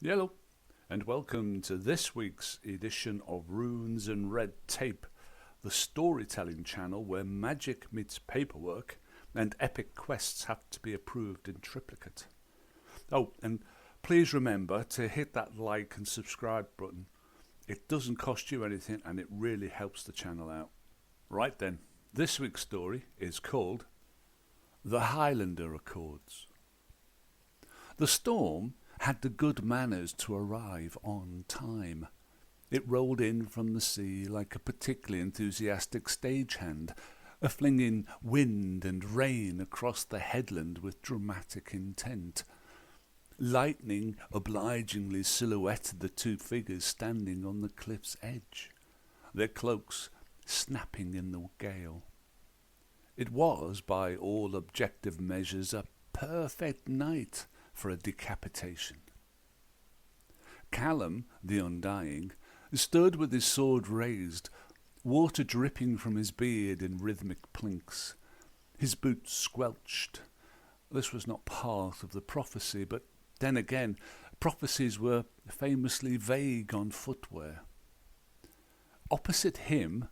Hello, and welcome to this week's edition of Runes and Red Tape, the storytelling channel where magic meets paperwork and epic quests have to be approved in triplicate. Oh, and please remember to hit that like and subscribe button. It doesn't cost you anything and it really helps the channel out. Right then, this week's story is called The Highlander Accords. The storm had the good manners to arrive on time. It rolled in from the sea like a particularly enthusiastic stagehand, flinging wind and rain across the headland with dramatic intent. Lightning obligingly silhouetted the two figures standing on the cliff's edge, their cloaks snapping in the gale. It was, by all objective measures, a perfect night for a decapitation. Callum, the Undying, stood with his sword raised, water dripping from his beard in rhythmic plinks. His boots squelched. This was not part of the prophecy, but then again, prophecies were famously vague on footwear. Opposite him,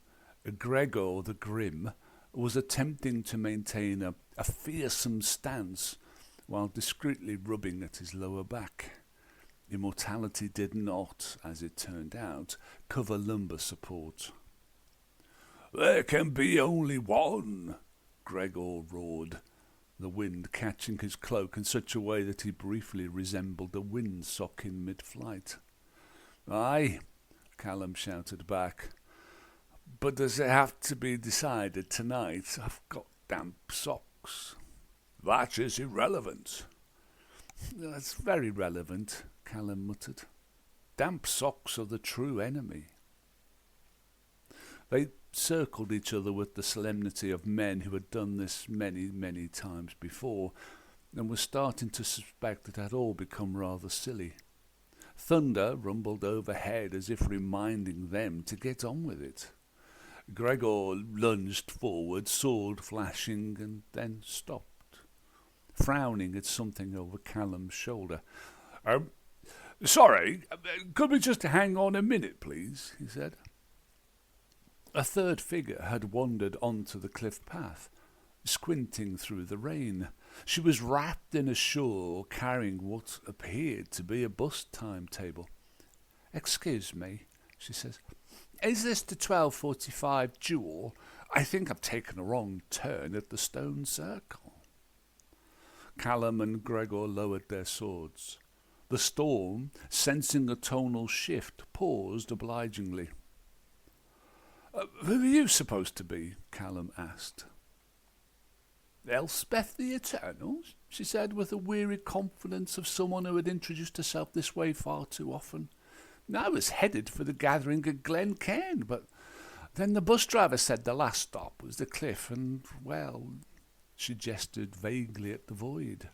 Gregor the Grim was attempting to maintain a fearsome stance while discreetly rubbing at his lower back. Immortality did not, as it turned out, cover lumbar support. "There can be only one," Gregor roared, the wind catching his cloak in such a way that he briefly resembled a windsock in mid-flight. "Aye," Callum shouted back. "But does it have to be decided tonight? I've got damp socks." "That is irrelevant." "That's very relevant," Callum muttered. "Damp socks are the true enemy." They circled each other with the solemnity of men who had done this many, many times before, and were starting to suspect it had all become rather silly. Thunder rumbled overhead as if reminding them to get on with it. Gregor lunged forward, sword flashing, and then stopped, frowning at something over Callum's shoulder. "Sorry, could we just hang on a minute, please?" he said. A third figure had wandered onto the cliff path, squinting through the rain. She was wrapped in a shawl, carrying what appeared to be a bus timetable. "Excuse me," she says. "Is this the 12:45 duel? I think I've taken a wrong turn at the stone circle." Callum and Gregor lowered their swords. The storm, sensing a tonal shift, paused obligingly. "Who are you supposed to be?" Callum asked. "Elspeth the Eternal," she said with the weary confidence of someone who had introduced herself this way far too often. "I was headed for the gathering at Glen Cairn, but then the bus driver said the last stop was the cliff, and, well," she gestured vaguely at the void.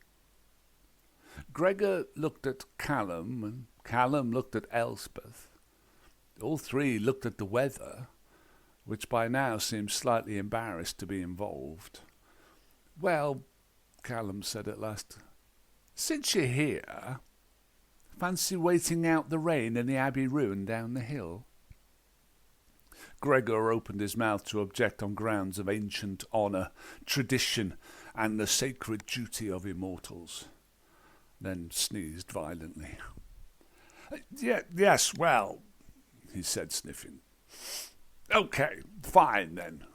Gregor looked at Callum, and Callum looked at Elspeth. All three looked at the weather, which by now seemed slightly embarrassed to be involved. "Well," Callum said at last, "since you're here, fancy waiting out the rain in the Abbey ruin down the hill?" Gregor opened his mouth to object on grounds of ancient honour, tradition, and the sacred duty of immortals, then sneezed violently. Yes, well," he said, sniffing. "Okay, fine then."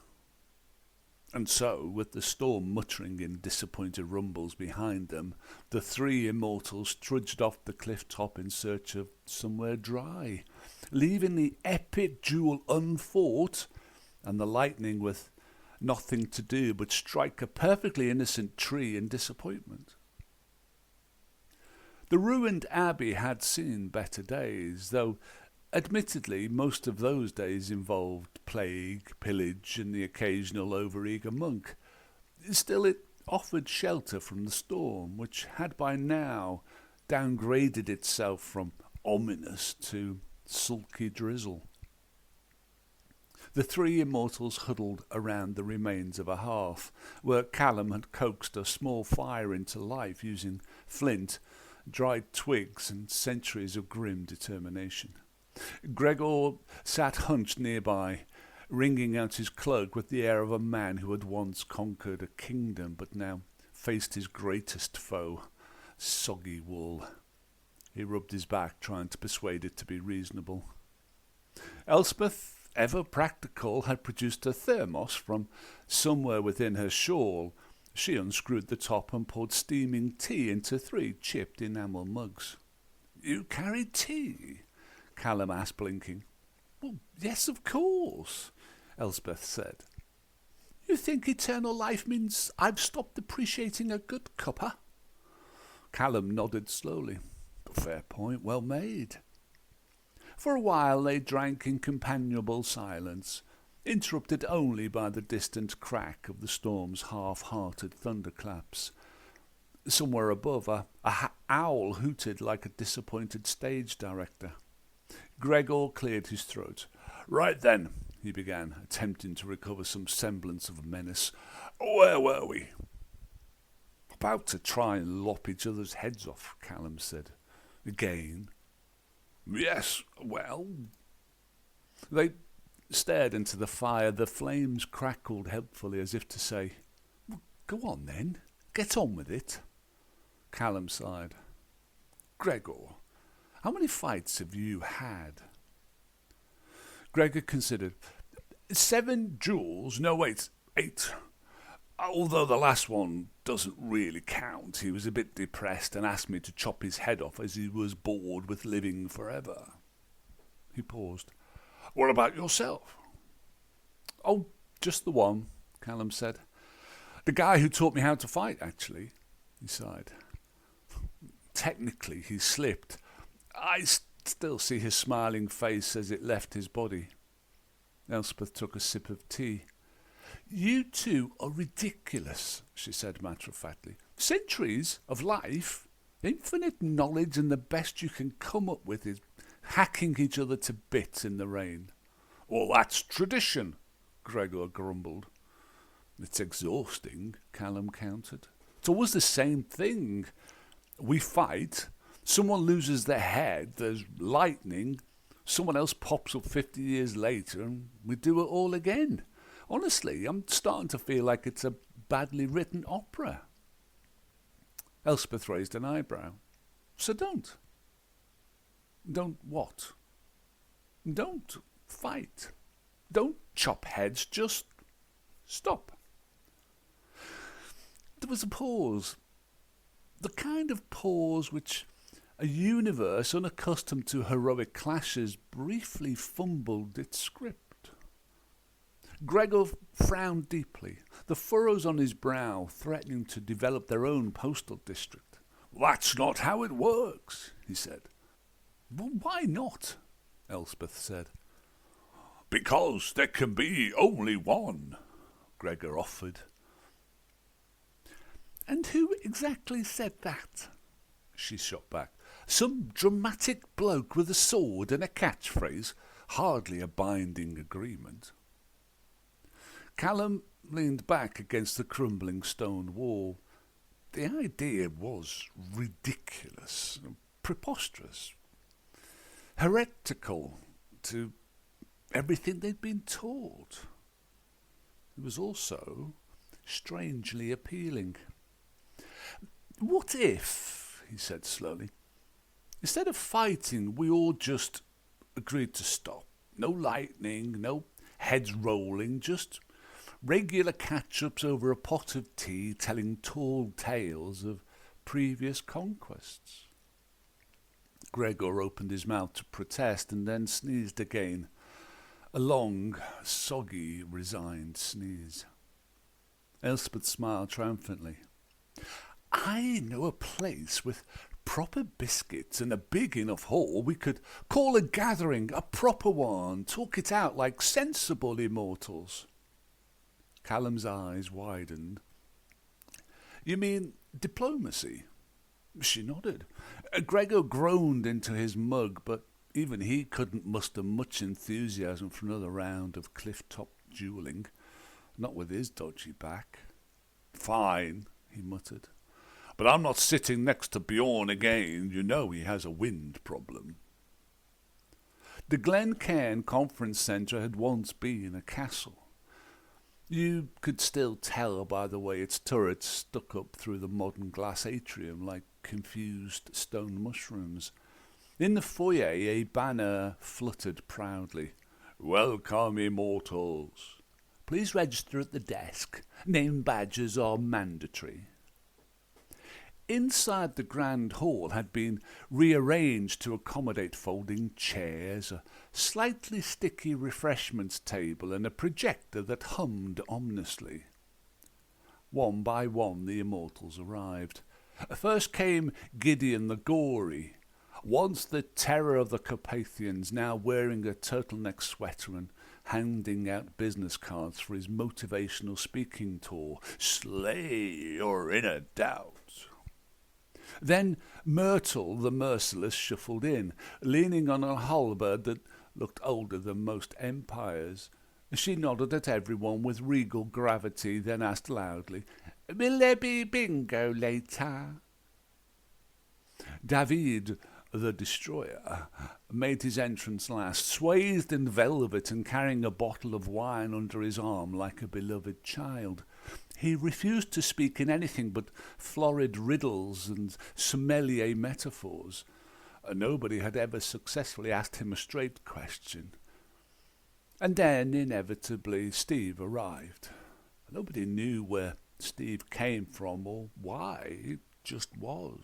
And so, with the storm muttering in disappointed rumbles behind them, the three immortals trudged off the cliff top in search of somewhere dry, leaving the epic duel unfought and the lightning with nothing to do but strike a perfectly innocent tree in disappointment. The ruined abbey had seen better days, though admittedly most of those days involved plague, pillage, and the occasional overeager monk. Still, it offered shelter from the storm, which had by now downgraded itself from ominous to sulky drizzle. The three immortals huddled around the remains of a hearth, where Callum had coaxed a small fire into life using flint dried twigs and centuries of grim determination. Gregor sat hunched nearby, wringing out his cloak with the air of a man who had once conquered a kingdom but now faced his greatest foe, soggy wool. He rubbed his back, trying to persuade it to be reasonable. Elspeth, ever practical, had produced a thermos from somewhere within her shawl. She unscrewed the top and poured steaming tea into 3 chipped enamel mugs. "You carry tea?" Callum asked, blinking. "Well, yes, of course," Elspeth said. "You think eternal life means I've stopped appreciating a good cuppa?" Callum nodded slowly. "Fair point, well made." For a while they drank in companionable silence, interrupted only by the distant crack of the storm's half-hearted thunderclaps. Somewhere above, a owl hooted like a disappointed stage director. Gregor cleared his throat. "Right then," he began, attempting to recover some semblance of menace. "Where were we?" "About to try and lop each other's heads off," Callum said. "Again?" "Yes, well..." They stared into the fire. The flames crackled helpfully as if to say, "Well, go on then, get on with it." Callum sighed. "Gregor, how many fights have you had?" Gregor considered. 7 duels, no wait, 8. Although the last one doesn't really count. He was a bit depressed and asked me to chop his head off as he was bored with living forever. He paused. "What about yourself?" "Oh, just the one," Callum said. "The guy who taught me how to fight, actually." He sighed. "Technically, he slipped. I still see his smiling face as it left his body." Elspeth took a sip of tea. "You two are ridiculous," she said matter-of-factly. "Centuries of life, infinite knowledge, and the best you can come up with is hacking each other to bits in the rain." "Well, that's tradition," Gregor grumbled. "It's exhausting," Callum countered. "It's always the same thing. We fight, someone loses their head, there's lightning, someone else pops up 50 years later, and we do it all again. Honestly, I'm starting to feel like it's a badly written opera." Elspeth raised an eyebrow. "So don't." "Don't what?" "Don't fight. Don't chop heads, just stop." There was a pause. The kind of pause which a universe unaccustomed to heroic clashes briefly fumbled its script. Gregor frowned deeply, the furrows on his brow threatening to develop their own postal district. "That's not how it works," he said. "Well, why not?" Elspeth said. "Because there can be only one," Gregor offered. "And who exactly said that?" She shot back. "Some dramatic bloke with a sword and a catchphrase, hardly a binding agreement." Callum leaned back against the crumbling stone wall. The idea was ridiculous, preposterous, heretical to everything they'd been taught. It was also strangely appealing. "What if," he said slowly, "instead of fighting, we all just agreed to stop? No lightning, no heads rolling, just regular catch-ups over a pot of tea telling tall tales of previous conquests." Gregor opened his mouth to protest and then sneezed again. A long, soggy, resigned sneeze. Elspeth smiled triumphantly. "I know a place with proper biscuits and a big enough hall. We could call a gathering, a proper one, talk it out like sensible immortals." Callum's eyes widened. "You mean diplomacy?" She nodded. Gregor groaned into his mug, but even he couldn't muster much enthusiasm for another round of cliff-top duelling. Not with his dodgy back. "Fine," he muttered. But I'm not sitting next to Bjorn again. You know he has a wind problem. The Glen Cairn Conference Centre had once been a castle. You could still tell by the way its turrets stuck up through the modern glass atrium like confused stone mushrooms. In the foyer a banner fluttered proudly. "Welcome, Immortals. Please register at the desk. Name badges are mandatory." Inside the grand hall had been rearranged to accommodate folding chairs, a slightly sticky refreshments table and a projector that hummed ominously. One by one the Immortals arrived. First came Gideon the Gory, once the terror of the Carpathians, now wearing a turtleneck sweater and handing out business cards for his motivational speaking tour. "Slay your inner doubt." Then Myrtle the Merciless shuffled in, leaning on a halberd that looked older than most empires. She nodded at everyone with regal gravity, then asked loudly, "Will there be bingo later?" David the Destroyer made his entrance last, swathed in velvet and carrying a bottle of wine under his arm like a beloved child. He refused to speak in anything but florid riddles and sommelier metaphors. Nobody had ever successfully asked him a straight question. And then, inevitably, Steve arrived. Nobody knew where Steve came from or why. It just was.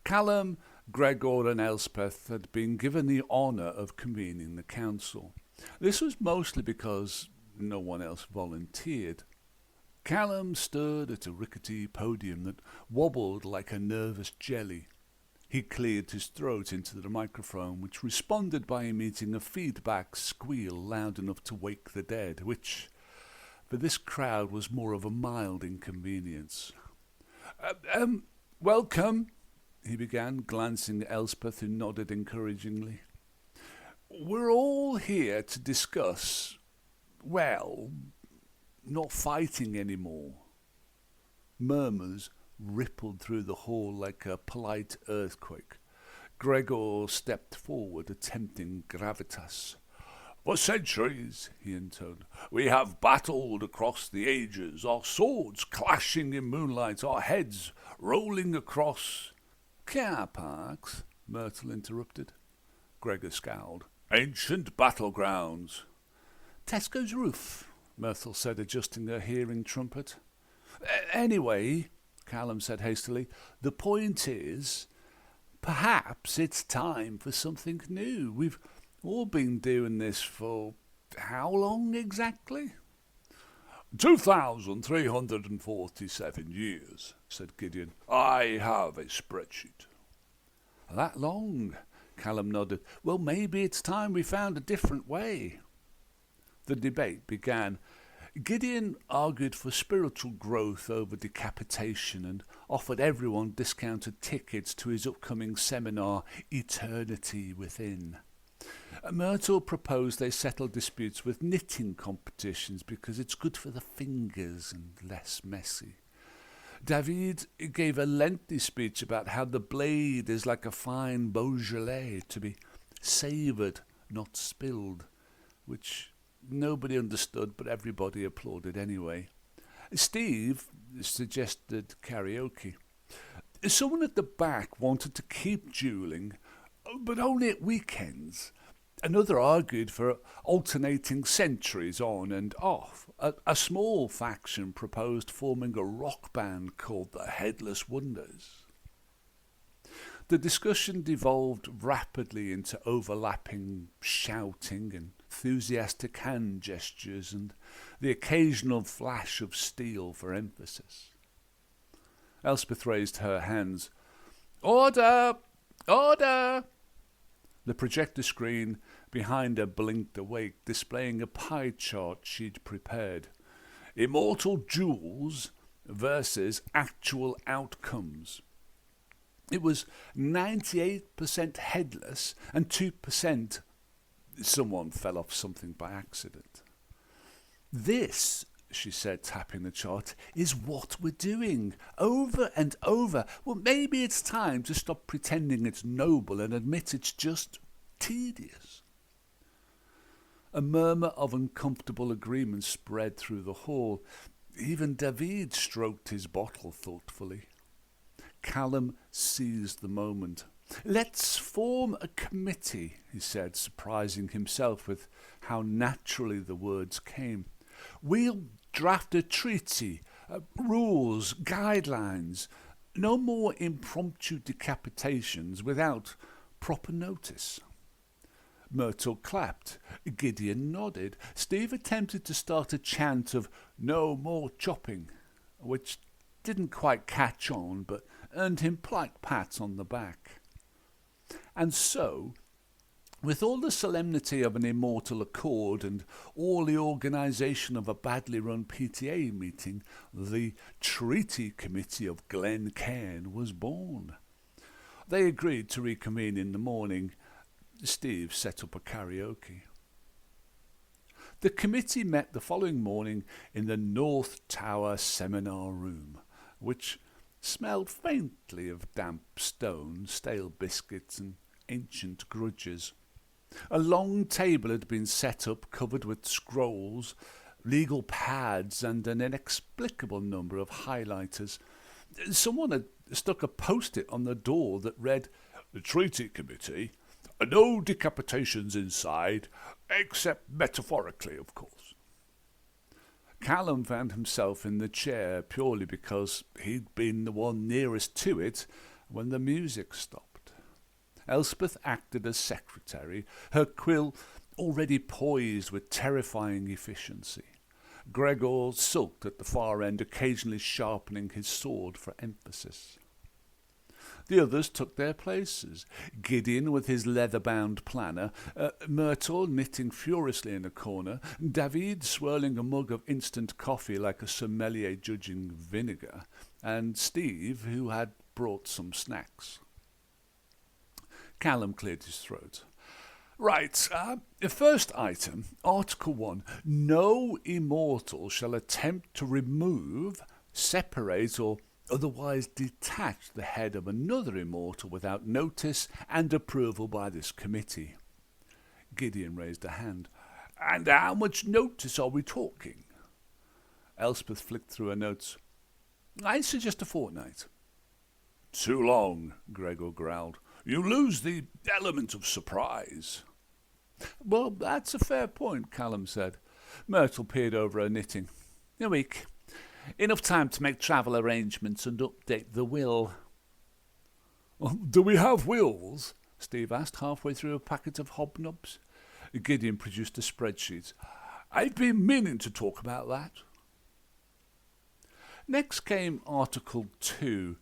Callum, Gregor and Elspeth had been given the honour of convening the council. This was mostly because no one else volunteered. Callum stood at a rickety podium that wobbled like a nervous jelly. He cleared his throat into the microphone, which responded by emitting a feedback squeal loud enough to wake the dead, which, for this crowd, was more of a mild inconvenience. Welcome, he began, glancing at Elspeth, who nodded encouragingly. We're all here to discuss, well, not fighting anymore. Murmurs rippled through the hall like a polite earthquake. Gregor stepped forward, attempting gravitas. For centuries, he intoned, we have battled across the ages, our swords clashing in moonlight, our heads rolling across... Car parks, Myrtle interrupted. Gregor scowled. Ancient battlegrounds. Tesco's roof, Myrtle said, adjusting her hearing trumpet. Anyway, Callum said hastily, the point is, perhaps it's time for something new. We've all been doing this for how long exactly? 2,347 years, said Gideon. I have a spreadsheet. That long? Callum nodded. Well, maybe it's time we found a different way. The debate began. Gideon argued for spiritual growth over decapitation and offered everyone discounted tickets to his upcoming seminar, Eternity Within. Myrtle proposed they settle disputes with knitting competitions because it's good for the fingers and less messy. David gave a lengthy speech about how the blade is like a fine Beaujolais to be savoured, not spilled, which nobody understood but everybody applauded anyway. Steve suggested karaoke. Someone at the back wanted to keep duelling, but only at weekends. Another argued for alternating centuries on and off. A small faction proposed forming a rock band called the Headless Wonders. The discussion devolved rapidly into overlapping shouting, enthusiastic hand gestures, and the occasional flash of steel for emphasis. Elspeth raised her hands. Order! Order! The projector screen behind her blinked awake, displaying a pie chart she'd prepared. Immortal duels versus actual outcomes. It was 98% headless and 2% someone fell off something by accident. This, she said, tapping the chart, is what we're doing, over and over. Well, maybe it's time to stop pretending it's noble and admit it's just tedious. A murmur of uncomfortable agreement spread through the hall. Even David stroked his bottle thoughtfully. Callum seized the moment. "Let's form a committee," he said, surprising himself with how naturally the words came. "We'll draft a treaty, rules, guidelines. No more impromptu decapitations without proper notice." Myrtle clapped. Gideon nodded. Steve attempted to start a chant of "no more chopping," which didn't quite catch on, but earned him polite pats on the back. And so, with all the solemnity of an immortal accord and all the organisation of a badly run PTA meeting, the Treaty Committee of Glen Cairn was born. They agreed to reconvene in the morning. Steve set up a karaoke. The committee met the following morning in the North Tower seminar room, which smelled faintly of damp stone, stale biscuits and ancient grudges. A long table had been set up covered with scrolls, legal pads and an inexplicable number of highlighters. Someone had stuck a post-it on the door that read, "The Treaty Committee, no decapitations inside, except metaphorically, of course." Callum found himself in the chair purely because he'd been the one nearest to it when the music stopped. Elspeth acted as secretary, her quill already poised with terrifying efficiency. Gregor sulked at the far end, occasionally sharpening his sword for emphasis. The others took their places. Gideon with his leather-bound planner, Myrtle knitting furiously in a corner, David swirling a mug of instant coffee like a sommelier judging vinegar, and Steve, who had brought some snacks. Callum cleared his throat. "Right, first item, Article 1. No immortal shall attempt to remove, separate or otherwise detach the head of another immortal without notice and approval by this committee." Gideon raised a hand. "And how much notice are we talking?" Elspeth flicked through her notes. "I suggest a fortnight." "Too long," Gregor growled. "You lose the element of surprise." "Well, that's a fair point," Callum said. Myrtle peered over her knitting. "A week. Enough time to make travel arrangements and update the will." "Do we have wills?" Steve asked, halfway through a packet of hobnobs. Gideon produced a spreadsheet. "I've been meaning to talk about that." Next came Article 2,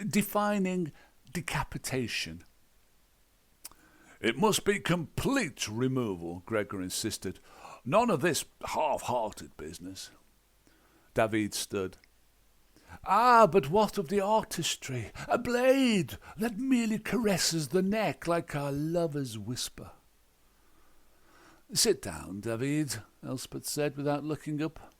defining decapitation. "It must be complete removal," Gregor insisted. "None of this half-hearted business." David stood. But what of the artistry? A blade that merely caresses the neck like a lover's whisper." "Sit down, David," Elspeth said without looking up.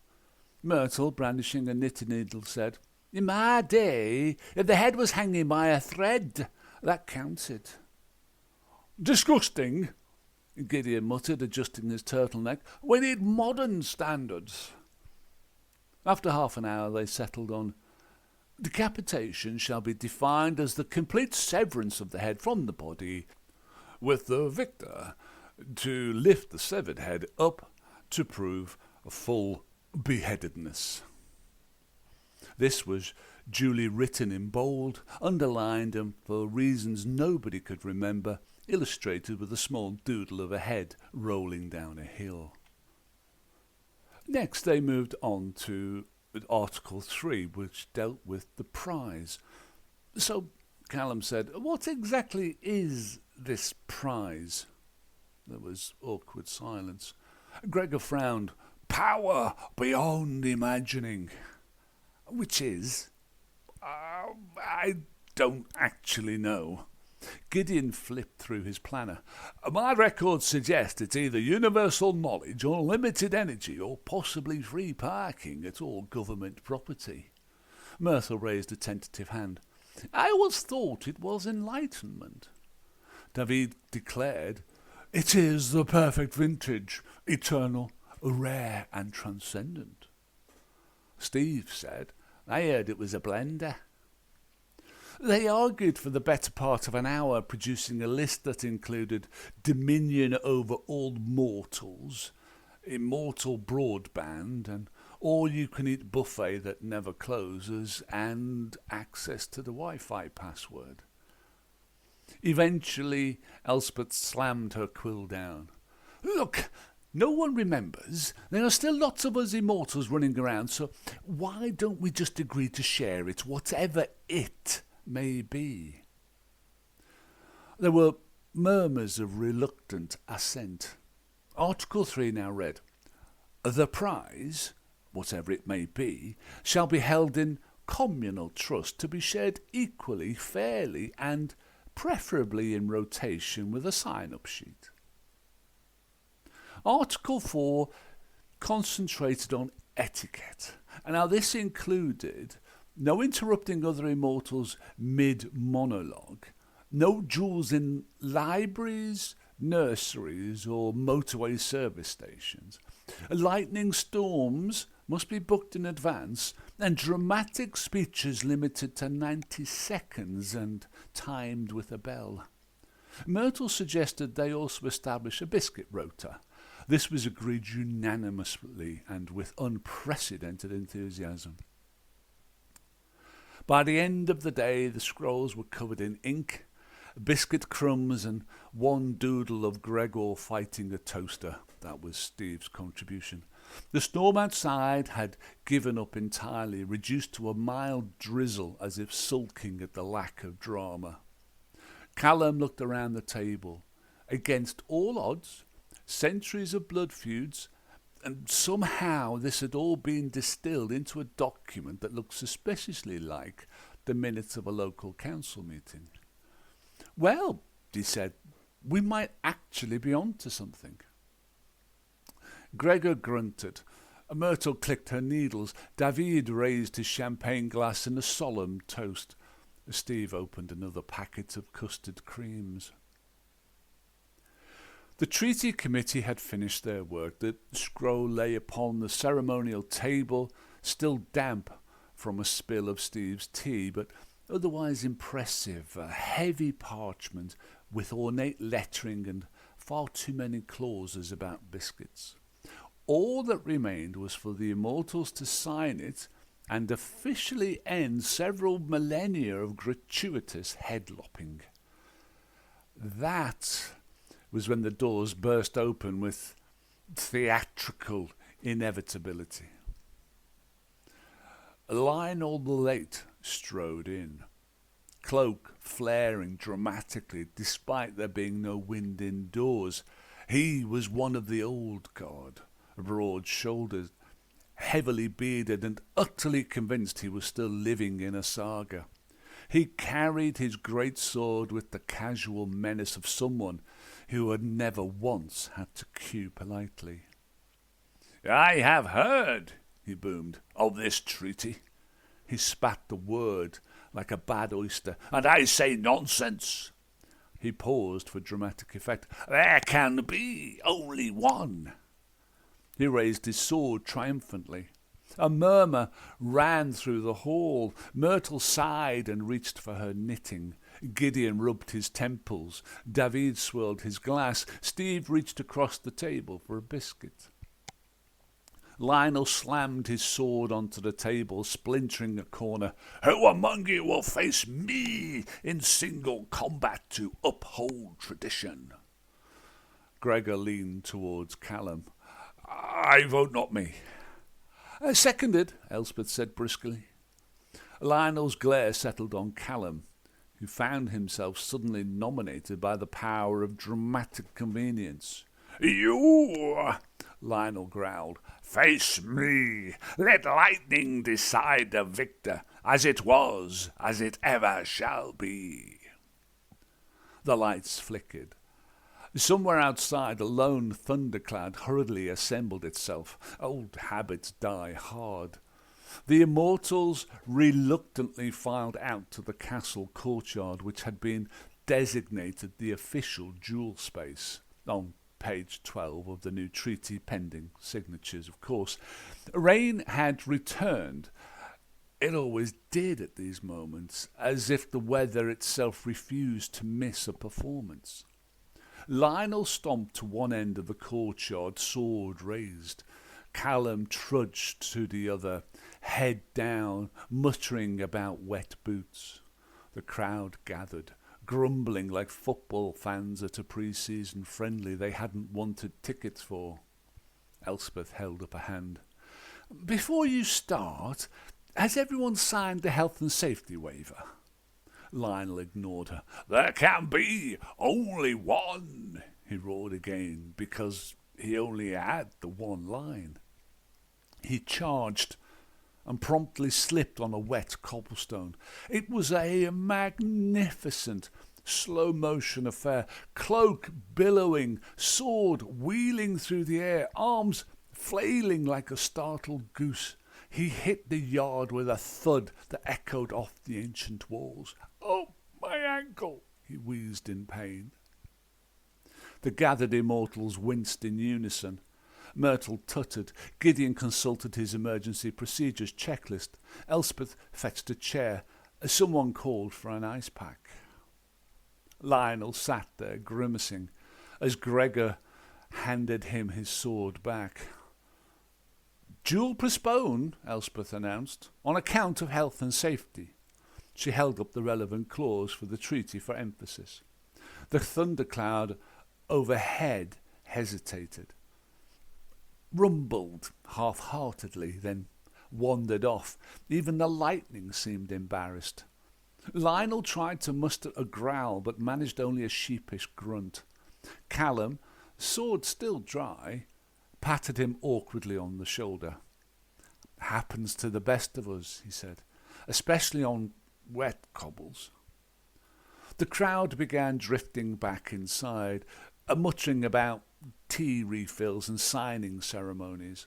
Myrtle, brandishing a knitting needle, said, "In my day, if the head was hanging by a thread, that counted." "Disgusting," Gideon muttered, adjusting his turtleneck. "We need modern standards." After half an hour they settled on, "Decapitation shall be defined as the complete severance of the head from the body, with the victor to lift the severed head up to prove full beheadedness." This was duly written in bold, underlined, and for reasons nobody could remember, illustrated with a small doodle of a head rolling down a hill. Next they moved on to Article 3, which dealt with the prize. "So," Callum said, "what exactly is this prize?" There was awkward silence. Gregor frowned. "Power beyond imagining." "Which is?" I don't actually know." Gideon flipped through his planner. My records suggest it's either universal knowledge, unlimited energy, or possibly free parking at all government property. Myrtle raised a tentative hand. I always thought it was enlightenment. David declared, It is the perfect vintage, eternal, rare and transcendent. Steve said, I heard it was a blender. They argued for the better part of an hour, producing a list that included dominion over all mortals, immortal broadband, an all-you-can-eat buffet that never closes, and access to the Wi-Fi password. Eventually, Elspeth slammed her quill down. Look, no one remembers. There are still lots of us immortals running around, so why don't we just agree to share it, whatever it may be? There were murmurs of reluctant assent. Article 3 now read, The prize, whatever it may be, shall be held in communal trust to be shared equally, fairly, and preferably in rotation with a sign-up sheet. Article 4 concentrated on etiquette. And now this included no interrupting other immortals mid-monologue, no duels in libraries, nurseries or motorway service stations. Lightning storms must be booked in advance, and dramatic speeches limited to 90 seconds and timed with a bell. Myrtle suggested they also establish a biscuit rota. This was agreed unanimously and with unprecedented enthusiasm. By the end of the day, the scrolls were covered in ink, biscuit crumbs, and one doodle of Gregor fighting a toaster. That was Steve's contribution. The storm outside had given up entirely, reduced to a mild drizzle as if sulking at the lack of drama. Callum looked around the table. Against all odds, centuries of blood feuds, and somehow this had all been distilled into a document that looked suspiciously like the minutes of a local council meeting. Well, he said, we might actually be on to something. Gregor grunted. Myrtle clicked her needles. David raised his champagne glass in a solemn toast. Steve opened another packet of custard creams. The treaty committee had finished their work. The scroll lay upon the ceremonial table, still damp from a spill of Steve's tea, but otherwise impressive, a heavy parchment with ornate lettering and far too many clauses about biscuits. All that remained was for the Immortals to sign it and officially end several millennia of gratuitous head-lopping. That was when the doors burst open with theatrical inevitability. Lionel the Late strode in, cloak flaring dramatically despite there being no wind indoors. He was one of the old guard, broad-shouldered, heavily bearded, and utterly convinced he was still living in a saga. He carried his great sword with the casual menace of someone who had never once had to cue politely. "I have heard," he boomed, "of this treaty." He spat the word like a bad oyster. "And I say nonsense." He paused for dramatic effect. "There can be only one." He raised his sword triumphantly. A murmur ran through the hall. Myrtle sighed and reached for her knitting. Gideon rubbed his temples. David swirled his glass. Steve reached across the table for a biscuit. Lionel slammed his sword onto the table, splintering a corner. "Who among you will face me in single combat to uphold tradition?" Gregor leaned towards Callum. "I vote not me." "Seconded," Elspeth said briskly. Lionel's glare settled on Callum, who found himself suddenly nominated by the power of dramatic convenience. "You," Lionel growled, "face me. Let lightning decide the victor, as it was, as it ever shall be." The lights flickered. Somewhere outside, a lone thundercloud hurriedly assembled itself. Old habits die hard. The Immortals reluctantly filed out to the castle courtyard, which had been designated the official duel space, on page 12 of the new treaty, pending signatures, of course. Rain had returned. It always did at these moments, as if the weather itself refused to miss a performance. Lionel stomped to one end of the courtyard, sword raised. Callum trudged to the other, head down, muttering about wet boots. The crowd gathered, grumbling like football fans at a pre-season friendly they hadn't wanted tickets for. Elspeth held up a hand. "Before you start, has everyone signed the health and safety waiver?" Lionel ignored her. "There can be only one," he roared again, because he only had the one line. He charged and promptly slipped on a wet cobblestone. It was a magnificent slow-motion affair, cloak billowing, sword wheeling through the air, arms flailing like a startled goose. He hit the yard with a thud that echoed off the ancient walls. "Oh, my ankle!" he wheezed in pain. The gathered Immortals winced in unison. Myrtle tutted. Gideon consulted his emergency procedures checklist. Elspeth fetched a chair. Someone called for an ice pack. Lionel sat there, grimacing, as Gregor handed him his sword back. "Duel postponed," Elspeth announced, "on account of health and safety." She held up the relevant clause for the treaty for emphasis. The thundercloud overhead hesitated, rumbled half-heartedly, then wandered off. Even the lightning seemed embarrassed. Lionel tried to muster a growl, but managed only a sheepish grunt. Callum, sword still dry, patted him awkwardly on the shoulder. "Happens to the best of us," he said, "especially on wet cobbles." The crowd began drifting back inside, muttering about tea refills and signing ceremonies.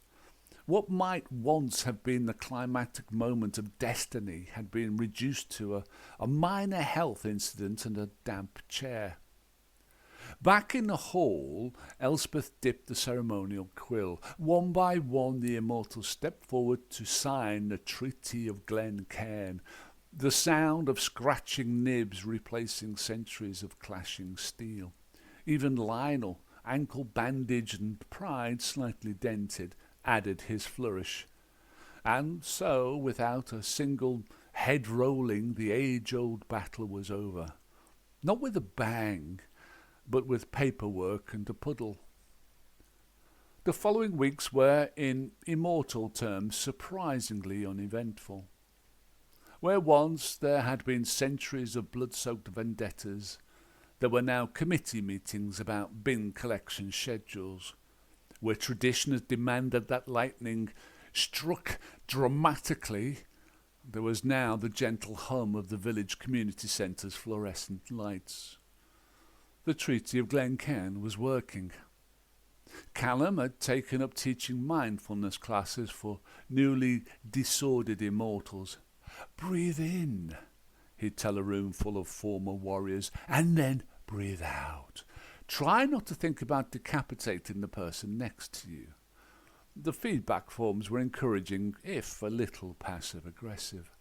What might once have been the climactic moment of destiny had been reduced to a minor health incident and a damp chair. Back in the hall, Elspeth dipped the ceremonial quill. One by one the Immortals stepped forward to sign the Treaty of Glen Cairn, the sound of scratching nibs replacing centuries of clashing steel. Even Lionel, ankle bandaged and pride slightly dented, added his flourish. And so, without a single head rolling, the age-old battle was over. Not with a bang, but with paperwork and a puddle. The following weeks were, in immortal terms, surprisingly uneventful. Where once there had been centuries of blood-soaked vendettas, there were now committee meetings about bin collection schedules. Where tradition had demanded that lightning struck dramatically, there was now the gentle hum of the village community centre's fluorescent lights. The Treaty of Glen Cairn was working. Callum had taken up teaching mindfulness classes for newly disordered Immortals. "Breathe in," he'd tell a room full of former warriors, "and then breathe out. Try not to think about decapitating the person next to you." The feedback forms were encouraging, if a little passive-aggressive.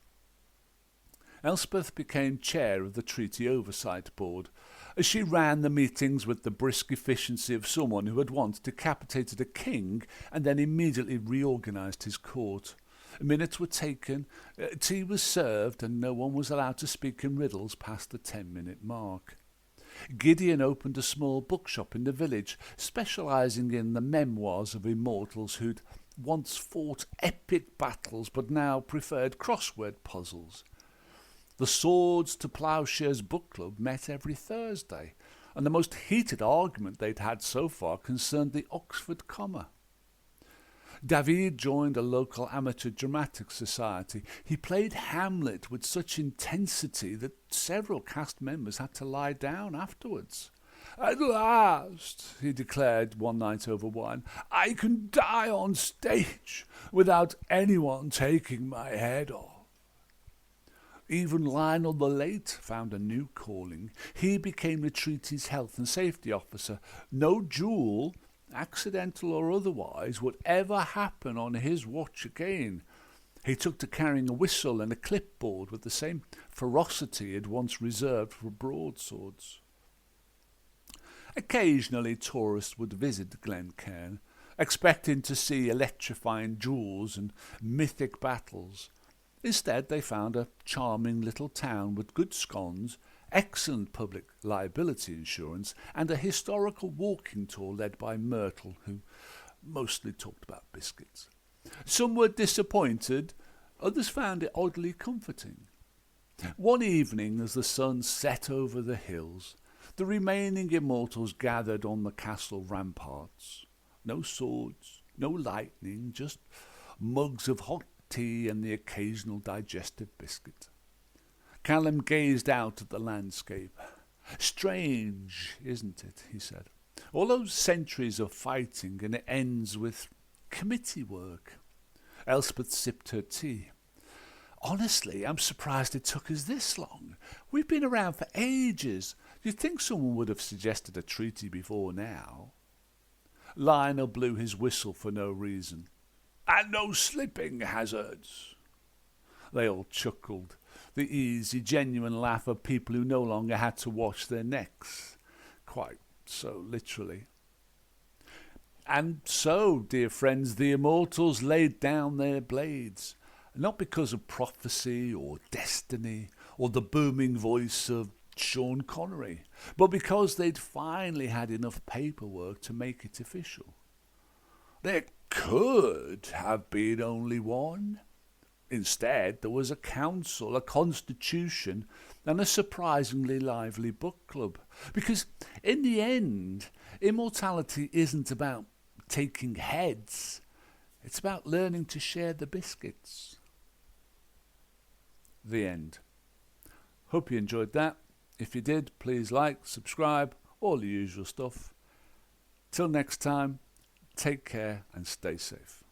Elspeth became chair of the Treaty Oversight Board, as she ran the meetings with the brisk efficiency of someone who had once decapitated a king and then immediately reorganised his court. Minutes were taken, tea was served, and no one was allowed to speak in riddles past the 10-minute mark. Gideon opened a small bookshop in the village, specialising in the memoirs of Immortals who'd once fought epic battles but now preferred crossword puzzles. The Swords to Ploughshares book club met every Thursday, and the most heated argument they'd had so far concerned the Oxford comma. David joined a local amateur dramatic society. He played Hamlet with such intensity that several cast members had to lie down afterwards. "At last," he declared one night over wine, "I can die on stage without anyone taking my head off." Even Lionel the Late found a new calling. He became the treaty's health and safety officer. No duel, accidental or otherwise, would ever happen on his watch again. He took to carrying a whistle and a clipboard with the same ferocity he had once reserved for broadswords. Occasionally tourists would visit Glencairn, expecting to see electrifying duels and mythic battles. Instead, they found a charming little town with good scones, excellent public liability insurance, and a historical walking tour led by Myrtle, who mostly talked about biscuits. Some were disappointed, others found it oddly comforting. One evening, as the sun set over the hills, the remaining Immortals gathered on the castle ramparts. No swords, no lightning, just mugs of hot tea and the occasional digestive biscuit. Callum gazed out at the landscape. "Strange, isn't it?" he said. "All those centuries of fighting, and it ends with committee work." Elspeth sipped her tea. "Honestly, I'm surprised it took us this long. We've been around for ages. You'd think someone would have suggested a treaty before now." Lionel blew his whistle for no reason. "And no slipping hazards." They all chuckled, the easy, genuine laugh of people who no longer had to wash their necks. Quite so literally. And so, dear friends, the Immortals laid down their blades, not because of prophecy or destiny or the booming voice of Sean Connery, but because they'd finally had enough paperwork to make it official. There could have been only one. Instead, there was a council, a constitution, and a surprisingly lively book club. Because in the end, immortality isn't about taking heads. It's about learning to share the biscuits. The end. Hope you enjoyed that. If you did, please like, subscribe, all the usual stuff. Till next time, take care and stay safe.